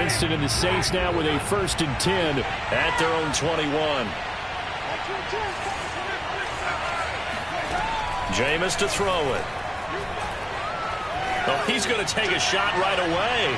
Winston and the Saints now with a 1st and 10 at their own 21. Jameis to throw it. Oh, he's going to take a shot right away.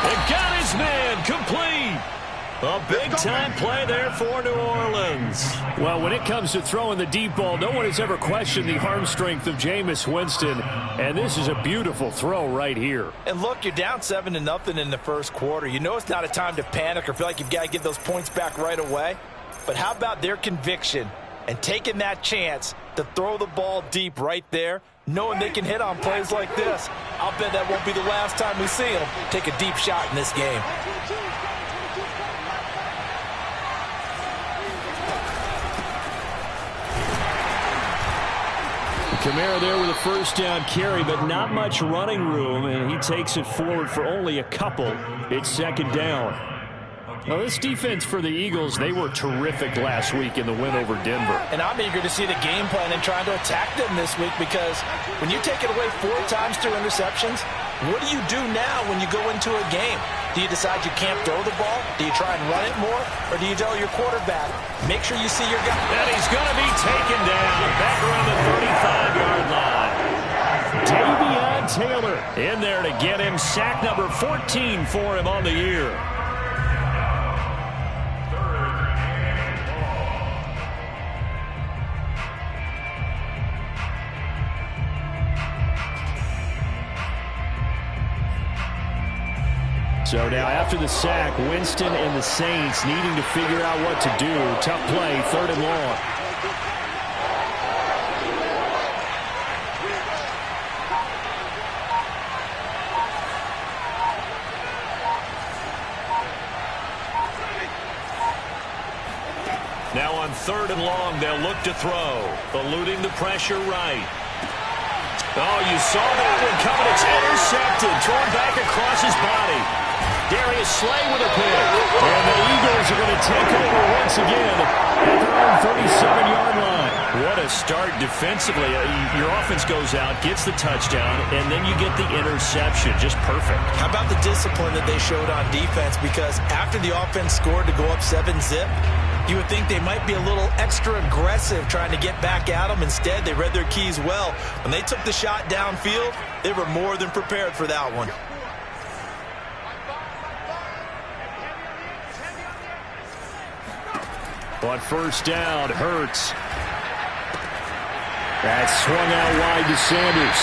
And got his man complete. A big-time play there for New Orleans. Well, when it comes to throwing the deep ball, no one has ever questioned the arm strength of Jameis Winston. And this is a beautiful throw right here. And look, you're down 7-0 in the first quarter. You know it's not a time to panic or feel like you've got to get those points back right away. But how about their conviction and taking that chance to throw the ball deep right there, knowing they can hit on plays like this? I'll bet that won't be the last time we see them take a deep shot in this game. Kamara there with a 1st down carry, but not much running room, and he takes it forward for only a couple. It's 2nd down. Now, this defense for the Eagles, they were terrific last week in the win over Denver. And I'm eager to see the game plan and trying to attack them this week, because when you take it away 4 times through interceptions, what do you do now when you go into a game? Do you decide you can't throw the ball? Do you try and run it more? Or do you tell your quarterback, make sure you see your guy? And he's going to be taken down back around the 35-yard line. Davion Taylor in there to get him. Sack number 14 for him on the year. So now after the sack, Winston and the Saints needing to figure out what to do. Tough play, 3rd and long. Now on 3rd and long, they'll look to throw. Eluding the pressure right. Oh, you saw that one coming. It's intercepted. Thrown back across his body. Darius Slay with a pick. And the Eagles are going to take over once again at their own 37-yard line. What a start defensively. Your offense goes out, gets the touchdown, and then you get the interception. Just perfect. How about the discipline that they showed on defense? Because after the offense scored to go up 7-zip, you would think they might be a little extra aggressive trying to get back at them. Instead, they read their keys well. When they took the shot downfield, they were more than prepared for that one. On 1st down, Hurts. That's swung out wide to Sanders.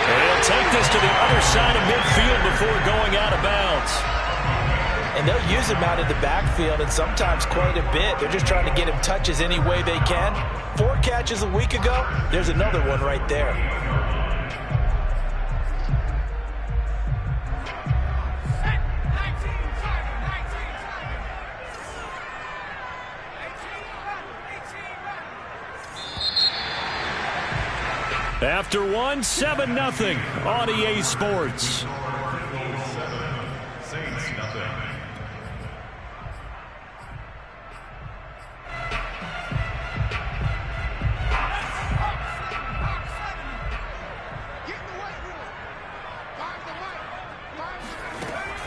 And he'll take this to the other side of midfield before going out of bounds. And they'll use him out of the backfield, and sometimes quite a bit. They're just trying to get him touches any way they can. 4 catches a week ago. There's another one right there. After 7-0 on EA Sports.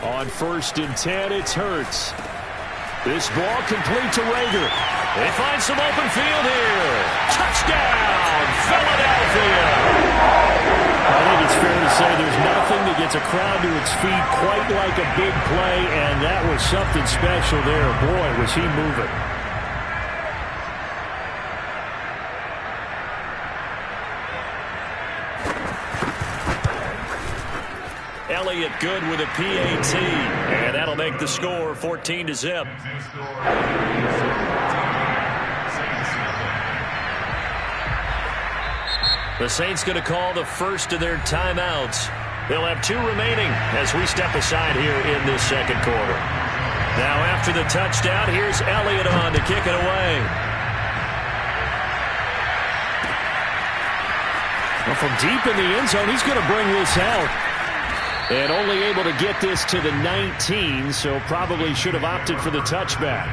On 1st and 10, it's Hurts. This ball complete to Rager. They find some open field here. Touchdown, Philadelphia. I think it's fair to say there's nothing that gets a crowd to its feet quite like a big play, and that was something special there. Boy, was he moving. Elliott good with a PAT, and that'll make the score 14-0. The Saints going to call the first of their timeouts. They'll have 2 remaining as we step aside here in this 2nd quarter. Now after the touchdown, here's Elliott on to kick it away. Well, from deep in the end zone, he's going to bring this out. And only able to get this to the 19, so probably should have opted for the touchback.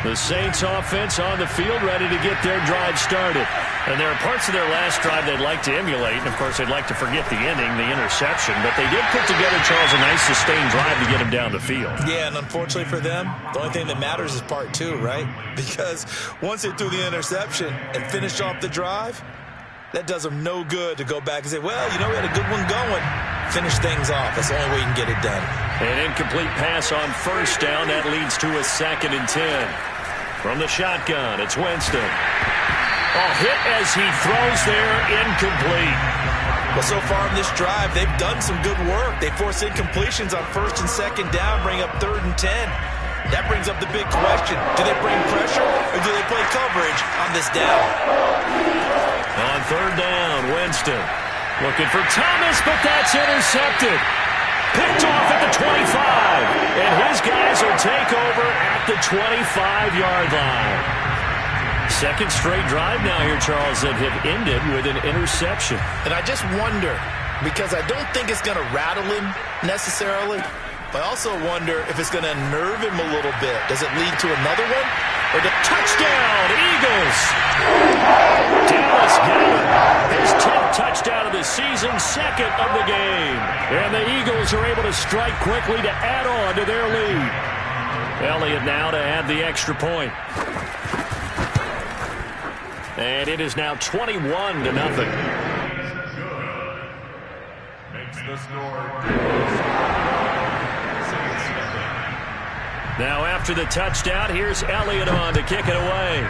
The Saints offense on the field, ready to get their drive started. And there are parts of their last drive they'd like to emulate. And, of course, they'd like to forget the ending, the interception. But they did put together, Charles, a nice sustained drive to get them down the field. Yeah, and unfortunately for them, the only thing that matters is part two, right? Because once they threw the interception and finished off the drive, that does them no good to go back and say, well, you know, we had a good one going. Finish things off. That's the only way you can get it done. An incomplete pass on first down. That leads to a 2nd and 10. From the shotgun, it's Winston. Hit as he throws there, incomplete. Well, so far in this drive, they've done some good work. They force incompletions on 1st and 2nd down, bring up 3rd and 10. That brings up the big question. Do they bring pressure or do they play coverage on this down? On 3rd down, Winston looking for Thomas, but that's intercepted. Picked off at the 25, and his guys will take over at the 25-yard line. 2nd straight drive now here, Charles, that have ended with an interception. And I just wonder, because I don't think it's going to rattle him necessarily, but I also wonder if it's going to unnerve him a little bit. Does it lead to another one? Or the touchdown, Eagles! Dallas Goedert, his 10th touchdown of the season, 2nd of the game. And the Eagles are able to strike quickly to add on to their lead. Elliott now to add the extra point. And it is now 21-0. Makes the score. Now after the touchdown, here's Elliott on to kick it away.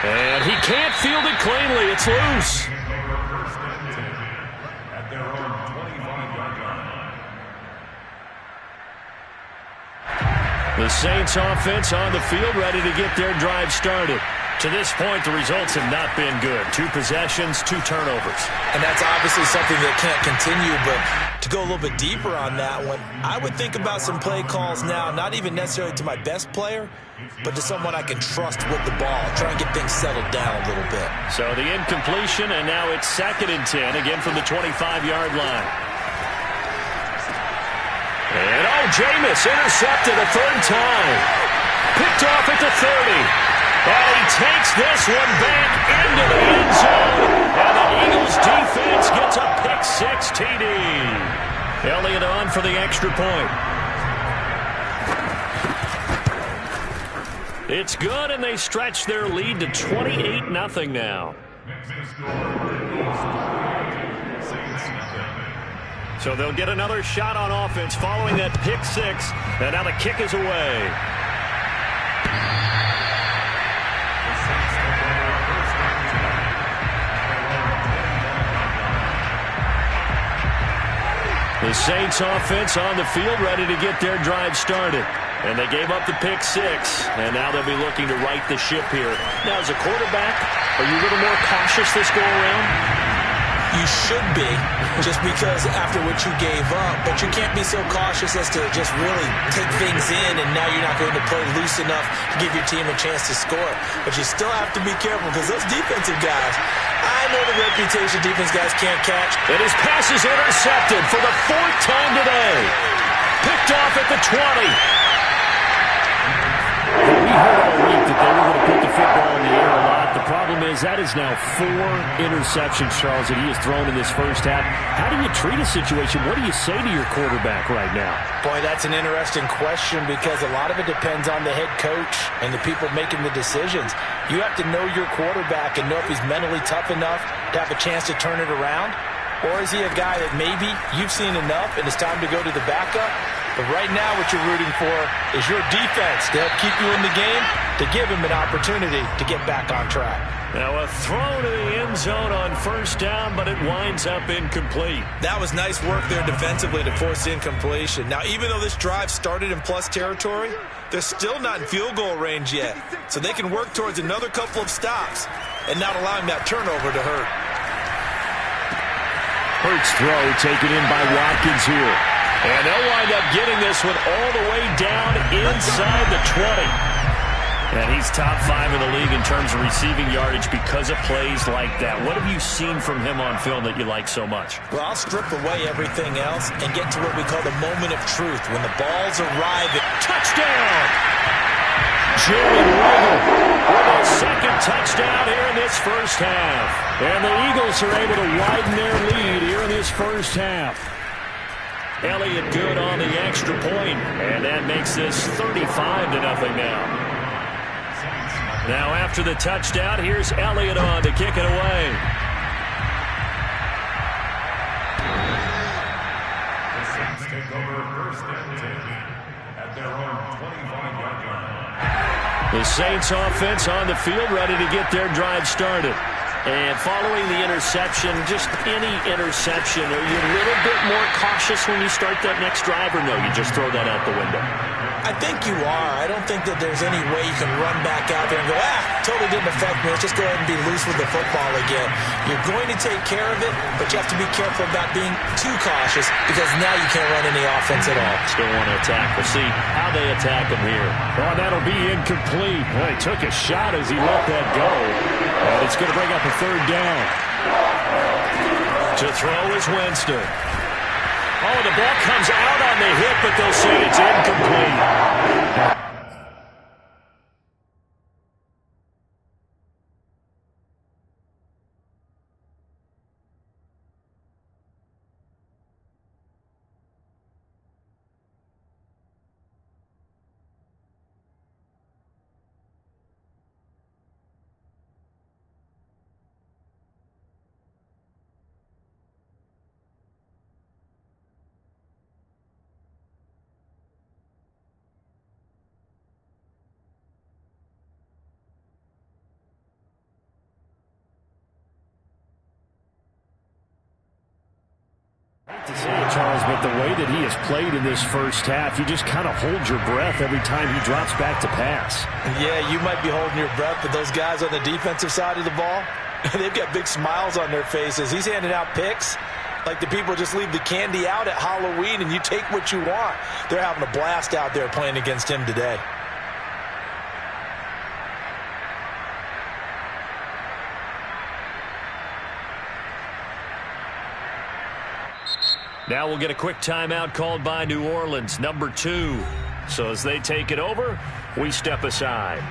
And he can't field it cleanly. It's loose. The Saints offense on the field, ready to get their drive started. To this point, the results have not been good. 2 possessions, 2 turnovers. And that's obviously something that can't continue, but to go a little bit deeper on that one, I would think about some play calls now, not even necessarily to my best player, but to someone I can trust with the ball. Try and get things settled down a little bit. So the incompletion, and now it's 2nd and 10, again from the 25-yard line. And, Jameis intercepted a 3rd time. Picked off at the 30. And he takes this one back into the end zone. And the Eagles defense gets a pick-6 TD. Elliott on for the extra point. It's good, and they stretch their lead to 28-0 now. So they'll get another shot on offense following that pick-6. And now the kick is away. The Saints offense on the field, ready to get their drive started. And they gave up the pick-6, and now they'll be looking to right the ship here. Now, as a quarterback, are you a little more cautious this go-around? You should be, just because after what you gave up, but you can't be so cautious as to just really take things in, and now you're not going to play loose enough to give your team a chance to score. But you still have to be careful, because those defensive guys, I know the reputation defense guys can't catch. And his pass is intercepted for the 4th time today. Picked off at the 20. We heard all week that they were going to put the football in the air a lot. The problem is that is now 4 interceptions, Charles, that he has thrown in this first half. How do you treat a situation? What do you say to your quarterback right now? Boy, that's an interesting question, because a lot of it depends on the head coach and the people making the decisions. You have to know your quarterback and know if he's mentally tough enough to have a chance to turn it around. Or is he a guy that maybe you've seen enough and it's time to go to the backup? But right now what you're rooting for is your defense to help keep you in the game, to give him an opportunity to get back on track. Now a throw to the end zone on 1st down, but it winds up incomplete. That was nice work there defensively to force the incompletion. Now, even though this drive started in plus territory, they're still not in field goal range yet. So they can work towards another couple of stops and not allowing that turnover to hurt. Hurts throw taken in by Watkins here. And they'll wind up getting this one all the way down inside the 20. And he's top 5 in the league in terms of receiving yardage because of plays like that. What have you seen from him on film that you like so much? Well, I'll strip away everything else and get to what we call the moment of truth. When the ball's arriving. Touchdown! Jalen Waddle with a second touchdown here in this first half. And the Eagles are able to widen their lead here in this first half. Elliott good on the extra point, and that makes this 35-0 now. Now after the touchdown, here's Elliott on to kick it away. The Saints offense on the field, ready to get their drive started. And following the interception, just any interception, are you a little bit more cautious when you start that next drive, or no, you just throw that out the window? I think you are. I don't think that there's any way you can run back out there and go, totally didn't affect me. Let's just go ahead and be loose with the football again. You're going to take care of it, but you have to be careful about being too cautious because now you can't run any offense at all. Still want to attack. We'll see how they attack him here. Oh, that'll be incomplete. Well, he took a shot as he let that go. And it's going to bring up a third down. To throw is Winston. Oh, the ball comes out on the hit, but they'll say it's incomplete. To say it, Charles, but the way that he has played in this first half, you just kind of hold your breath every time he drops back to pass. Yeah, you might be holding your breath, but those guys on the defensive side of the ball, they've got big smiles on their faces. He's handing out picks like the people just leave the candy out at Halloween and you take what you want. They're having a blast out there playing against him today. Now we'll get a quick timeout called by New Orleans, number 2. So as they take it over, we step aside.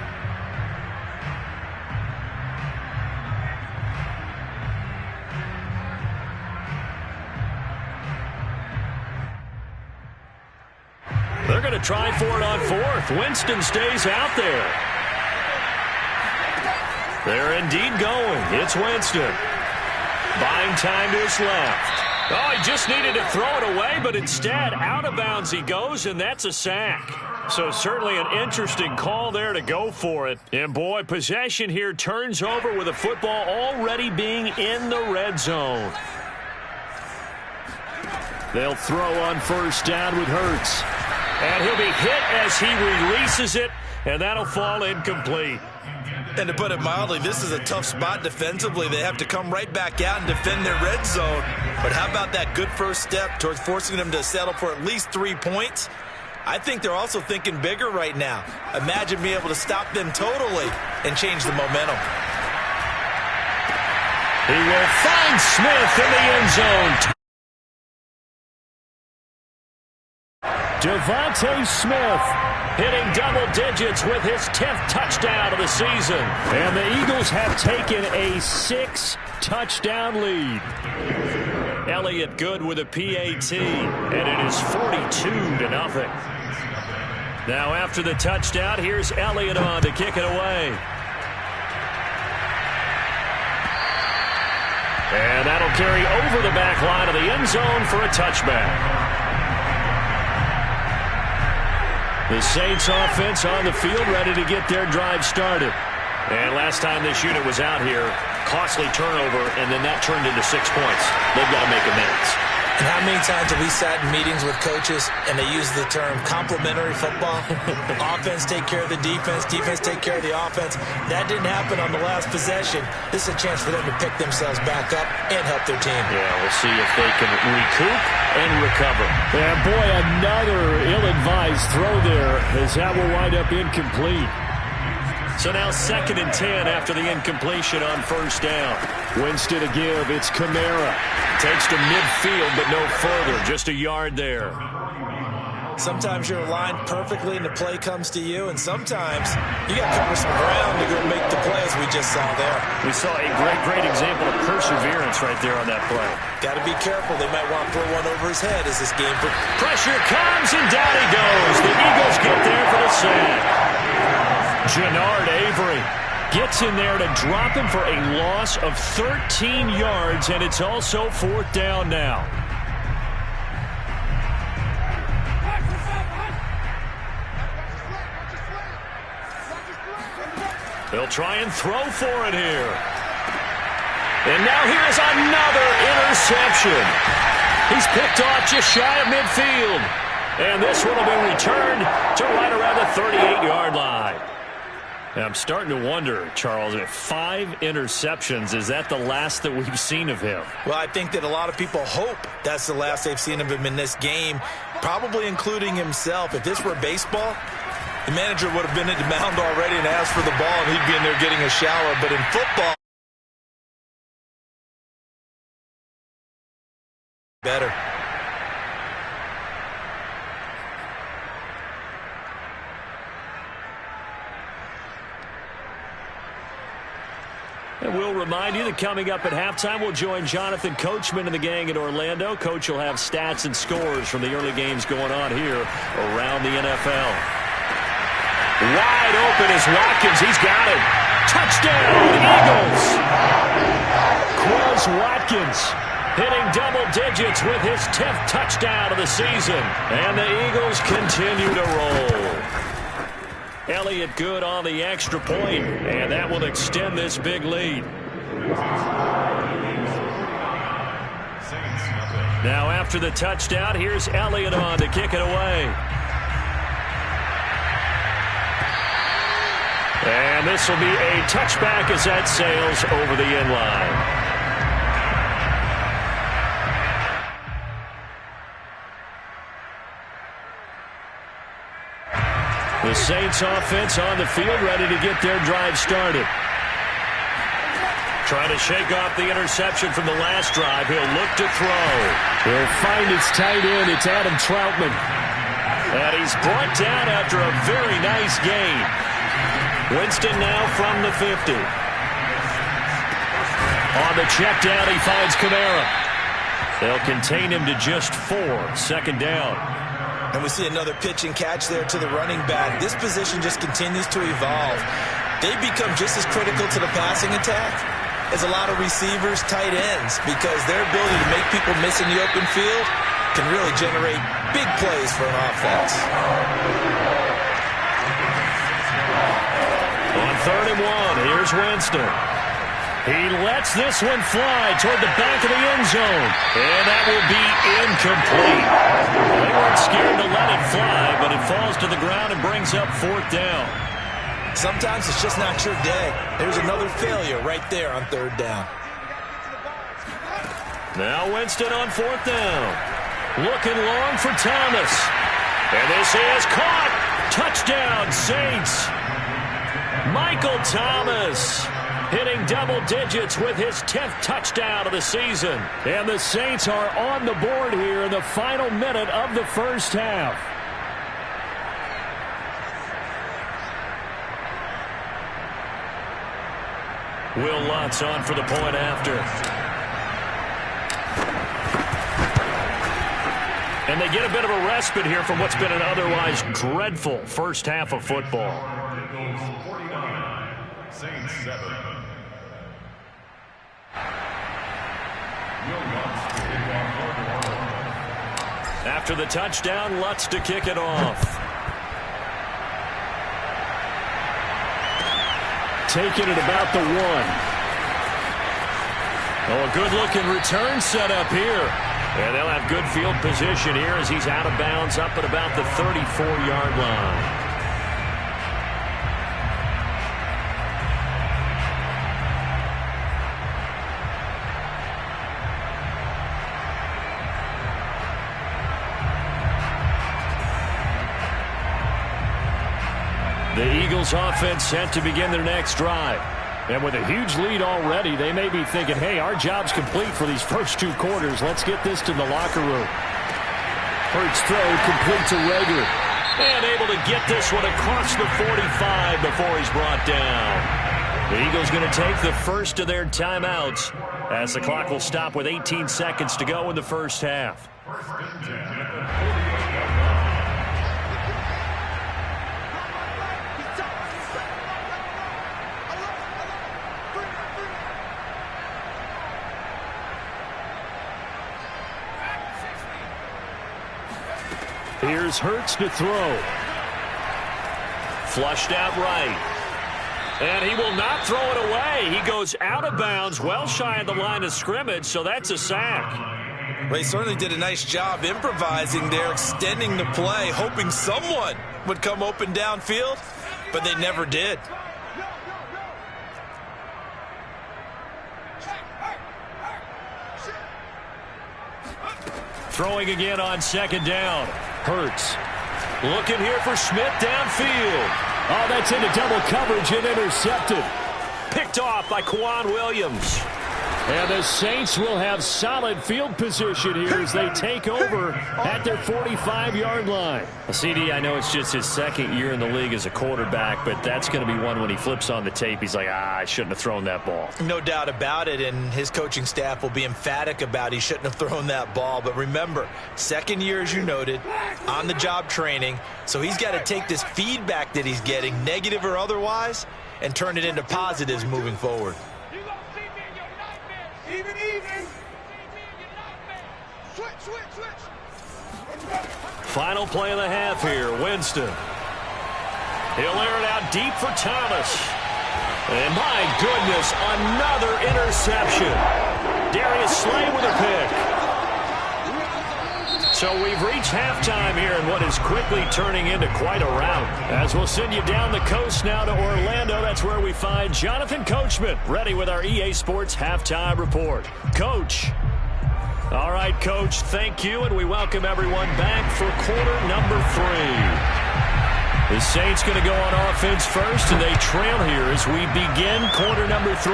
They're going to try for it on 4th. Winston stays out there. They're indeed going. It's Winston. Buying time to his left. Oh, he just needed to throw it away, but instead, out of bounds he goes, and that's a sack. So certainly an interesting call there to go for it. And boy, possession here turns over with a football already being in the red zone. They'll throw on first down with Hurts. And he'll be hit as he releases it, and that'll fall incomplete. And to put it mildly, this is a tough spot defensively. They have to come right back out and defend their red zone. But how about that good first step towards forcing them to settle for at least 3 points? I think they're also thinking bigger right now. Imagine being able to stop them totally and change the momentum. He will find Smith in the end zone. Devontae Smith hitting double digits with his 10th touchdown of the season. And the Eagles have taken a 6-touchdown lead. Elliott good with a PAT, and it is 42-0. Now after the touchdown, here's Elliott on to kick it away. And that'll carry over the back line of the end zone for a touchback. The Saints offense on the field ready to get their drive started. And last time this unit was out here, costly turnover, and then that turned into 6 points. They've got to make amends. And how many times have we sat in meetings with coaches and they use the term complementary football? Offense take care of the defense, defense take care of the offense. That didn't happen on the last possession. This is a chance for them to pick themselves back up and help their team. Yeah, we'll see if they can recoup and recover. Yeah, boy, another ill-advised throw there as that will wind up incomplete. So now 2nd and 10 after the incompletion on first down. Winston to give. It's Kamara. Takes to midfield, but no further. Just a yard there. Sometimes you're aligned perfectly and the play comes to you, and sometimes you got to cover some ground to go make the play, as we just saw there. We saw a great example of perseverance right there on that play. Got to be careful. They might want to throw one over his head as this game. Pressure comes, and down he goes. The Eagles get there for the sack. Jannard Avery gets in there to drop him for a loss of 13 yards, and it's also 4th down now. They'll try and throw for it here. And now here's another interception. He's picked off just shy of midfield. And this one will be returned to right around the 38-yard line. I'm starting to wonder, Charles, if 5 interceptions, is that the last that we've seen of him? Well, I think that a lot of people hope that's the last they've seen of him in this game, probably including himself. If this were baseball, the manager would have been at the mound already and asked for the ball, and he'd be in there getting a shower. But in football, better. And we'll remind you that coming up at halftime, we'll join Jonathan Coachman and the gang in Orlando. Coach will have stats and scores from the early games going on here around the NFL. Wide open is Watkins. He's got it. Touchdown, Eagles. Quez Watkins hitting double digits with his 10th touchdown of the season. And the Eagles continue to roll. Elliott good on the extra point, and that will extend this big lead. Now after the touchdown, here's Elliott on to kick it away. And this will be a touchback as that sails over the end line. The Saints offense on the field, ready to get their drive started. Trying to shake off the interception from the last drive. He'll look to throw. He'll find his tight end. It's Adam Troutman. And he's brought down after a very nice gain. Winston now from the 50. On the check down, he finds Kamara. They'll contain him to just 4. 2nd down. And we see another pitch and catch there to the running back. This position just continues to evolve. They become just as critical to the passing attack as a lot of receivers, tight ends, because their ability to make people miss in the open field can really generate big plays for an offense. On 3rd and 1, here's Winston. He lets this one fly toward the back of the end zone. And that will be incomplete. They weren't scared to let it fly, but it falls to the ground and brings up 4th down. Sometimes it's just not your day. There's another failure right there on 3rd down. Now Winston on 4th down. Looking long for Thomas. And this is caught. Touchdown, Saints. Michael Thomas hitting double digits with his 10th touchdown of the season. And the Saints are on the board here in the final minute of the first half. Will Lutz on for the point after. And they get a bit of a respite here from what's been an otherwise dreadful first half of football. Saints 7. After the touchdown, Lutz to kick it off. Taking it about the 1. Oh, a good-looking return set up here. And they'll have good field position here as he's out of bounds up at about the 34-yard line. The Eagles offense set to begin their next drive. And with a huge lead already, they may be thinking, hey, our job's complete for these first 2 quarters. Let's get this to the locker room. Hurts throw complete to Rager. And able to get this one across the 45 before he's brought down. The Eagles going to take the first of their timeouts as the clock will stop with 18 seconds to go in the first half. Here's Hurts to throw. Flushed out right. And he will not throw it away. He goes out of bounds, well shy of the line of scrimmage, so that's a sack. Well, he certainly did a nice job improvising there, extending the play, hoping someone would come open downfield, but they never did. Throwing again on second down. Hurts looking here for Smith downfield. Oh, that's into double coverage and intercepted. Picked off by Kwan Williams. And the Saints will have solid field position here as they take over at their 45-yard line. CD, I know it's just his second year in the league as a quarterback, but that's going to be one when he flips on the tape. He's like, I shouldn't have thrown that ball. No doubt about it, and his coaching staff will be emphatic about he shouldn't have thrown that ball. But remember, second year, as you noted, on-the-job training, so he's got to take this feedback that he's getting, negative or otherwise, and turn it into positives moving forward. Final play of the half here. Winston. He'll air it out deep for Thomas. And my goodness, another interception. Darius Slay with a pick. So we've reached halftime here in what is quickly turning into quite a rout. As we'll send you down the coast now to Orlando, that's where we find Jonathan Coachman, ready with our EA Sports Halftime Report. Coach. All right, Coach, thank you, and we welcome everyone back for quarter number 3. The Saints going to go on offense first, and they trail here as we begin quarter number 3.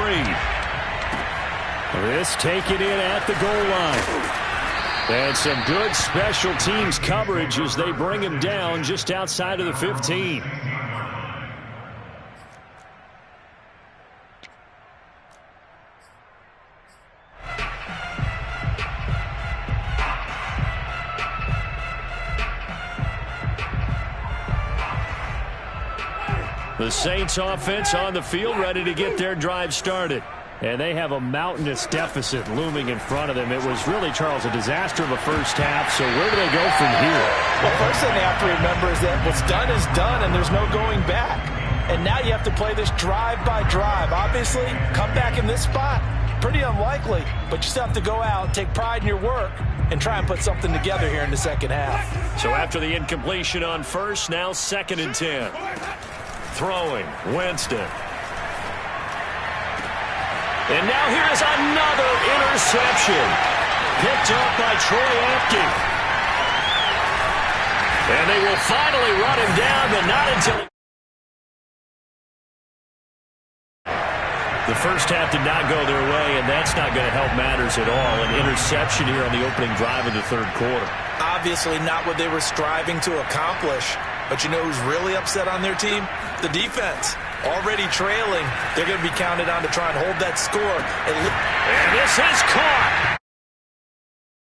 This taken in at the goal line. And some good special teams coverage as they bring him down just outside of the 15. The Saints offense on the field, ready to get their drive started. And they have a mountainous deficit looming in front of them. It was really, Charles, a disaster of a first half. So where do they go from here? Well, first thing they have to remember is that what's done is done, and there's no going back. And now you have to play this drive by drive. Obviously, come back in this spot, pretty unlikely. But you still have to go out, take pride in your work, and try and put something together here in the second half. So after the incompletion on first, now 2nd and 10. Throwing, Winston. And now here's another interception. Picked up by Troy Apke. And they will finally run him down, but not until... The first half did not go their way, and that's not going to help matters at all. An interception here on the opening drive of the third quarter. Obviously not what they were striving to accomplish. But you know who's really upset on their team? The defense. Already trailing. They're going to be counted on to try and hold that score. And this is caught.